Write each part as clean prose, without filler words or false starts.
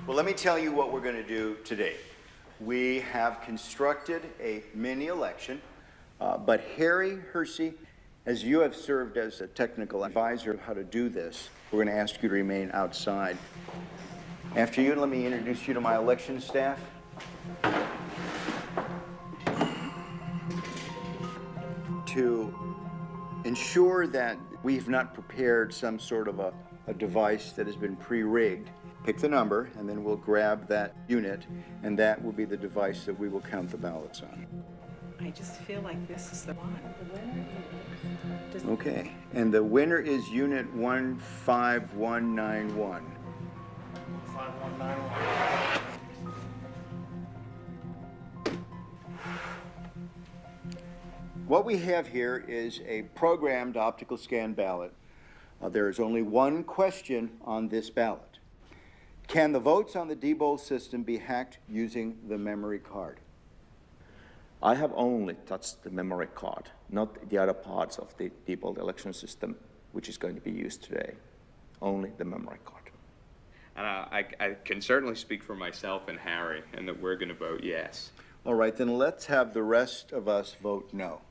Well, let me tell you what we're going to do today. We have constructed a mini election, but Harry Hersey, as you have served as a technical advisor of how to do this, we're going to ask you to remain outside. After you, let me introduce you to my election staff. To ensure that we've not prepared some sort of a device that has been pre-rigged, pick the number, and then we'll grab that unit, and that will be the device that we will count the ballots on. I just feel like this is the one. Okay, and the winner is unit 15191. 5191. What we have here is a programmed optical scan ballot. There is only one question on this ballot. Can the votes on the Diebold system be hacked using the memory card? I have only touched the memory card, not the other parts of the Diebold election system, which is going to be used today. Only the memory card. And I can certainly speak for myself and Harry, and that we're going to vote yes. All right, then let's have the rest of us vote no.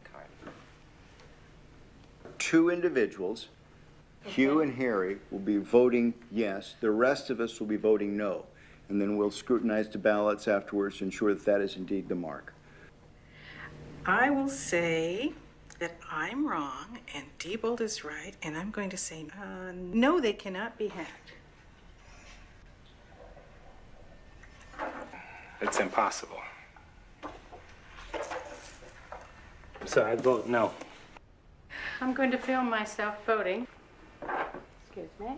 Two individuals, Hugh and Harry, will be voting yes. The rest of us will be voting no. And then we'll scrutinize the ballots afterwards to ensure that that is indeed the mark. I will say that I'm wrong and Diebold is right, and I'm going to say no, they cannot be hacked. It's impossible. So I'd vote no. I'm going to film myself voting. Excuse me.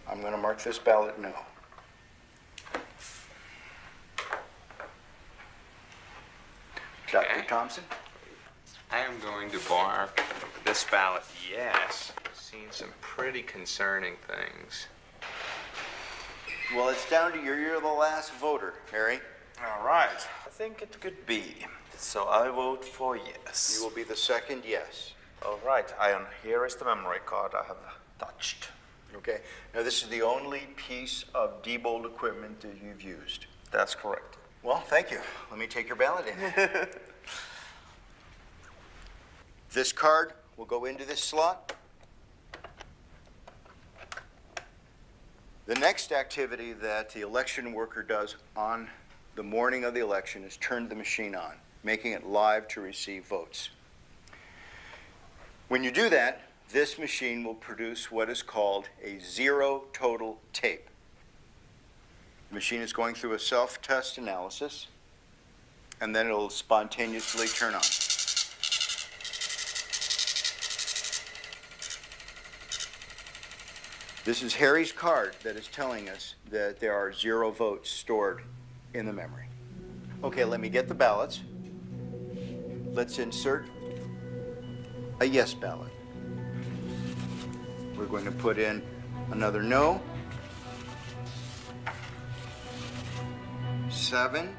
I'm going to mark this ballot no. Dr. Thompson? I am going to mark this ballot yes. I've seen some pretty concerning things. Well, it's down to you. You're the last voter, Harry. All right. I think it could be. So I vote for yes. You will be the second yes. All right, Ian, here is the memory card I have touched. Okay. Now, this is the only piece of Diebold equipment that you've used. That's correct. Well, thank you. Let me take your ballot in. This card will go into this slot. The next activity that the election worker does on the morning of the election is turn the machine on, making it live to receive votes. When you do that, this machine will produce what is called a zero total tape. The machine is going through a self-test analysis, and then it'll spontaneously turn on. This is Harry's card that is telling us that there are 0 votes stored in the memory. Okay, let me get the ballots. Let's insert a yes ballot. We're going to put in another no. 7.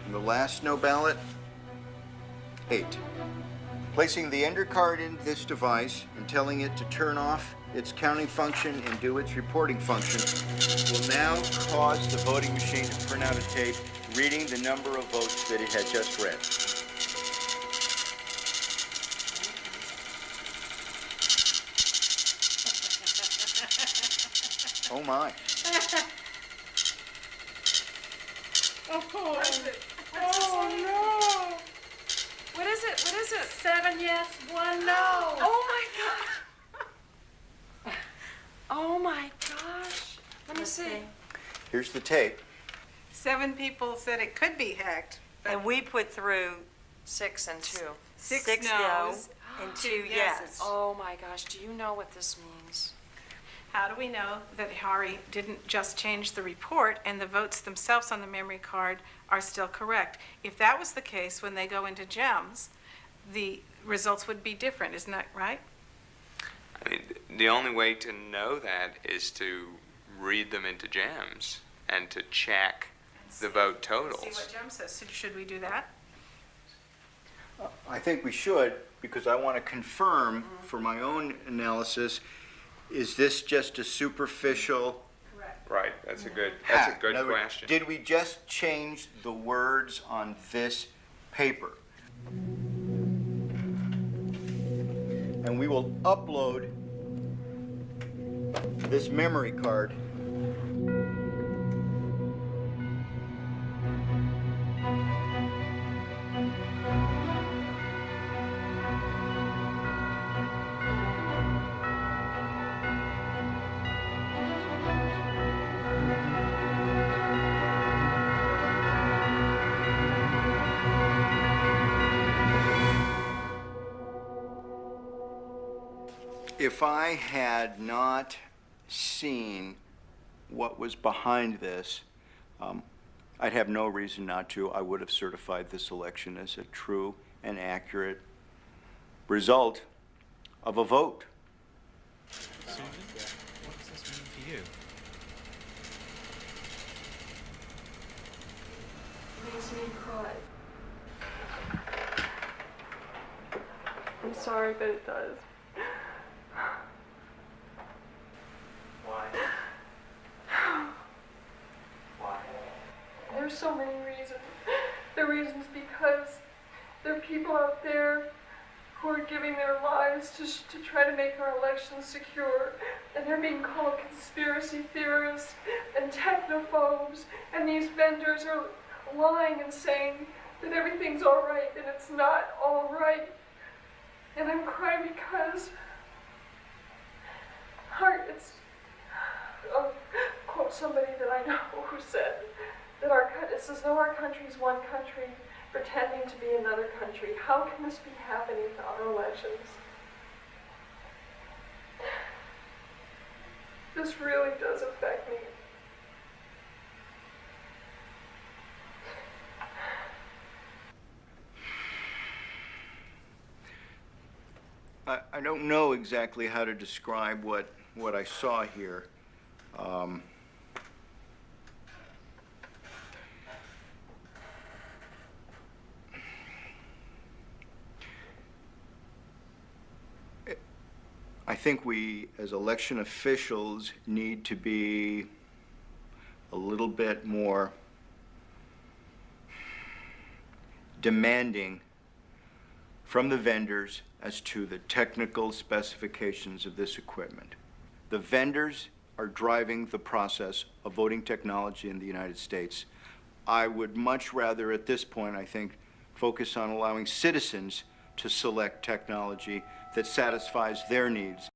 And the last no ballot, 8. Placing the ender card in this device and telling it to turn off its counting function and do its reporting function will now cause the voting machine to print out a tape reading the number of votes that it had just read. Oh my. Oh, What is it? oh no! What is it? What is it? 7 yes, 1 no. Oh my God! Oh my gosh. Let me see. Here's the tape. 7 people said it could be hacked. And we put through 6 and 2. 6 no no's and 2 2 yeses. yes. Oh my gosh, do you know what this means? How do we know that Harry didn't just change the report and the votes themselves on the memory card are still correct? If that was the case, when they go into GEMS, the results would be different, isn't that right? I mean, the only way to know that is to read them into GEMS and to check the vote totals. See what GEMS says. So should we do that? I think we should, because I want to confirm for my own analysis Is this just a superficial Right, that's a good hack? In other words, question. did we just change the words on this paper? And we will upload this memory card if I had not seen what was behind this, I'd have no reason not to. I would have certified this election as a true and accurate result of a vote. Susan, what does this mean for you? Makes me cry. I'm sorry, but it does. Why? Why? There's so many reasons. The reason's because there are people out there who are giving their lives to try to make our elections secure, and they're being called conspiracy theorists and technophobes, and these vendors are lying and saying that everything's all right, and it's not all right. And I'm crying because I'll quote somebody that I know who said that it's as though our country's one country pretending to be another country. How can this be happening to our elections? This really does affect me. I don't know exactly how to describe what I saw here. I think we, as election officials, need to be a little bit more demanding from the vendors as to the technical specifications of this equipment. The vendors are driving the process of voting technology in the United States. I would much rather, at this point, I think, focus on allowing citizens to select technology that satisfies their needs.